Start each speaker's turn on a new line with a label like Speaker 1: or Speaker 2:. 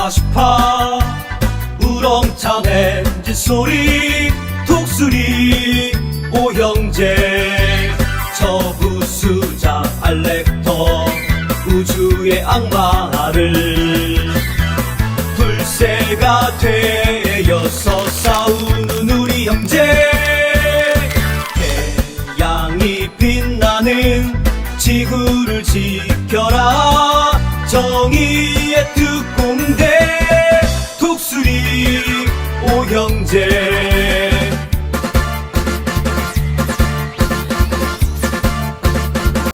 Speaker 1: 아파시파 우렁찬 엔진 소리 독수리 오형제 저 부수자 알렉터 우주의 악마를 불새가 되어서 싸우는 우리 형제